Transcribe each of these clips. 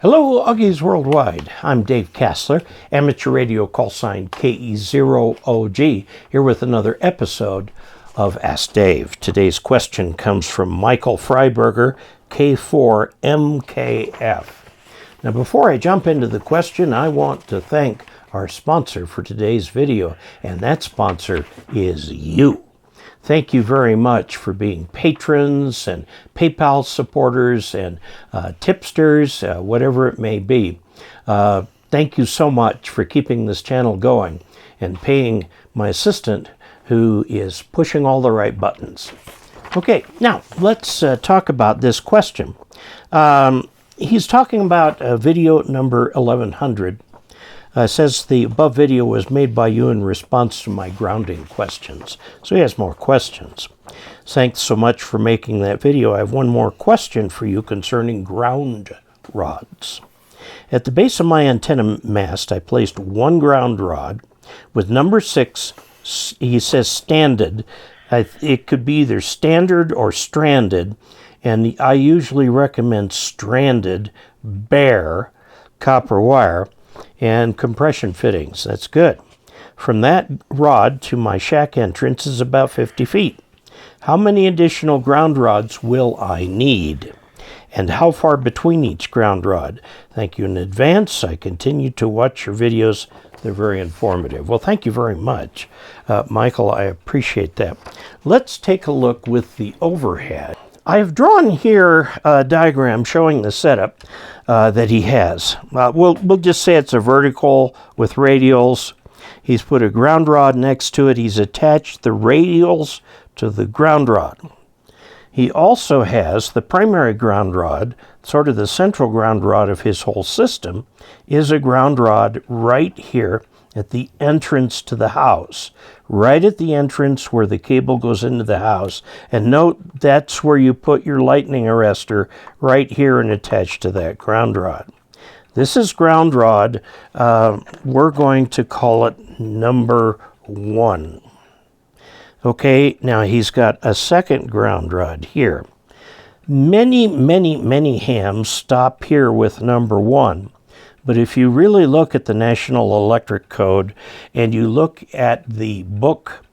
Hello, Uggies Worldwide. I'm Dave Casler, amateur radio call sign KE0OG, here with another episode of Ask Dave. Today's question comes from Michael Freiberger, K4MKF. Now, before I jump into the question, I want to thank our sponsor for today's video, and that sponsor is you. Thank you very much for being patrons and PayPal supporters and tipsters, whatever it may be. Thank you so much for keeping this channel going and paying my assistant who is pushing all the right buttons. Okay, now let's talk about this question. He's talking about video number 1100. Says the above video was made by you in response to my grounding questions. So he has more questions. Thanks so much for making that video. I have one more question for you concerning ground rods. At the base of my antenna mast, I placed one ground rod with number 6, he says standard. It could be either standard or stranded, and I usually recommend stranded bare copper wire and compression fittings. That's good. From that rod to my shack entrance is about 50 feet. How many additional ground rods will I need? And how far between each ground rod? Thank you in advance. I continue to watch your videos. They're very informative. Well, thank you very much, Michael. I appreciate that. Let's take a look with the overhead. I have drawn here a diagram showing the setup that he has. We'll just say it's a vertical with radials. He's put a ground rod next to it. He's attached the radials to the ground rod. He also has the primary ground rod, sort of the central ground rod of his whole system, is a ground rod right here at the entrance to the house. Right at the entrance where the cable goes into the house. And note, that's where you put your lightning arrestor, right here and attached to that ground rod. This is ground rod. We're going to call it number 1. Okay, now he's got a second ground rod here. Many hams stop here with number 1. But if you really look at the National Electric Code and you look at the book,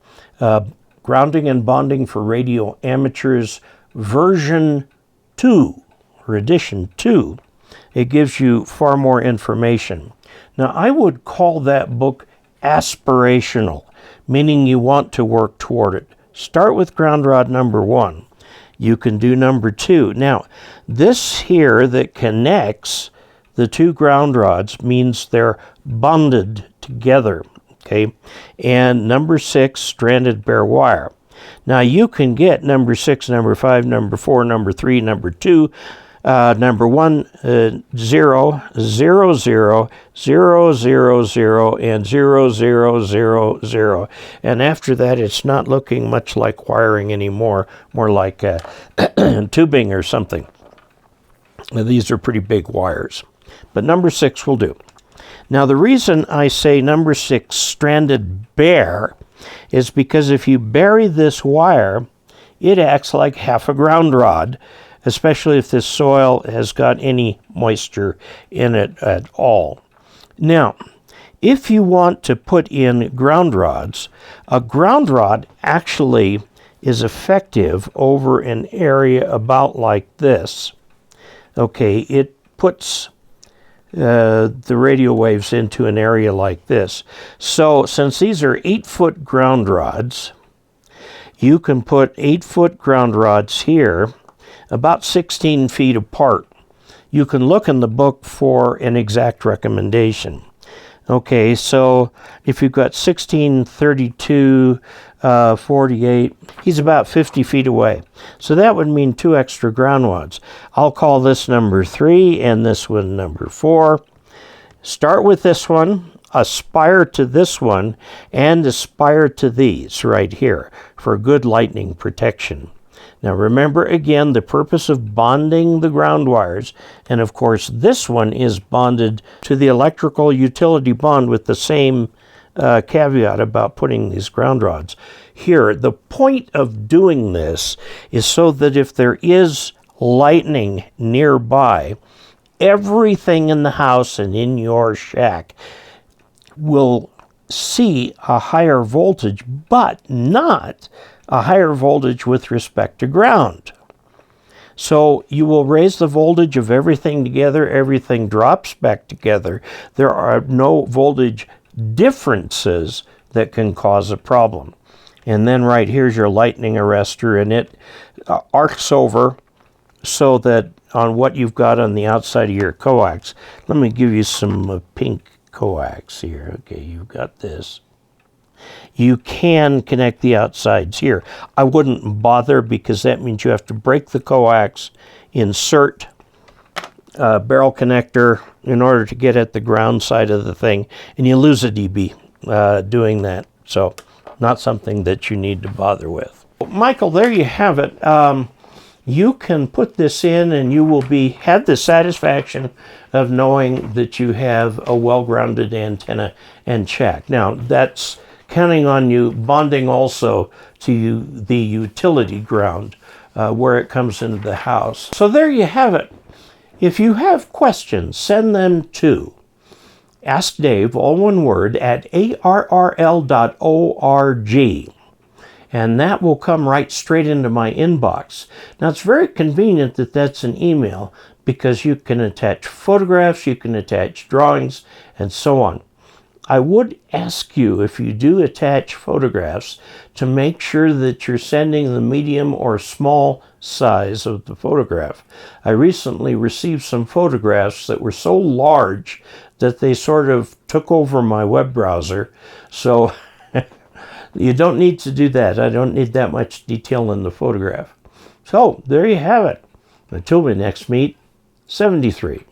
Grounding and Bonding for Radio Amateurs, version 2, or edition 2, it gives you far more information. Now, I would call that book aspirational, meaning you want to work toward it. Start with ground rod number 1. You can do number 2. Now, this here that connects the two ground rods means they're bonded together, okay? And number 6, stranded bare wire. Now you can get number 6, number 5, number 4, number 3, number 2, number 1, 0, 0, 0, 0, 0, 0, and 0, 0, 0, 0. And after that, it's not looking much like wiring anymore, more like tubing or something. Now, these are pretty big wires. But number 6 will do. Now, the reason I say number 6 stranded bare is because if you bury this wire, it acts like half a ground rod, especially if this soil has got any moisture in it at all. Now, if you want to put in ground rods, a ground rod actually is effective over an area about like this. Okay, it puts the radio waves into an area like this. So since these are 8-foot ground rods, you can put 8-foot ground rods here about 16 feet apart. You can look in the book for an exact recommendation. Okay, so if you've got 16, 32, 48, he's about 50 feet away. So that would mean 2 extra ground rods. I'll call this number 3 and this one number 4. Start with this one, aspire to this one, and aspire to these right here for good lightning protection. Now remember again the purpose of bonding the ground wires, and of course this one is bonded to the electrical utility bond with the same caveat about putting these ground rods here. The point of doing this is so that if there is lightning nearby, everything in the house and in your shack will see a higher voltage, but not a higher voltage with respect to ground. So you will raise the voltage of everything together, everything drops back together. There are no voltage differences that can cause a problem. And then right here's your lightning arrestor, and it arcs over so that on what you've got on the outside of your coax. Let me give you some pink coax here. Okay, you've got this. You can connect the outsides here. I wouldn't bother because that means you have to break the coax, insert a barrel connector in order to get at the ground side of the thing, and you lose a dB doing that. So not something that you need to bother with. Michael, there you have it. You can put this in and you will have the satisfaction of knowing that you have a well-grounded antenna and shack. Now, that's counting on you bonding also to the utility ground where it comes into the house. So there you have it. If you have questions, send them to Ask Dave, all one word, at arrl.org. And that will come right straight into my inbox. Now, it's very convenient that that's an email because you can attach photographs, you can attach drawings, and so on. I would ask you, if you do attach photographs, to make sure that you're sending the medium or small size of the photograph. I recently received some photographs that were so large that they sort of took over my web browser. So you don't need to do that. I don't need that much detail in the photograph. So there you have it. Until we next meet, 73.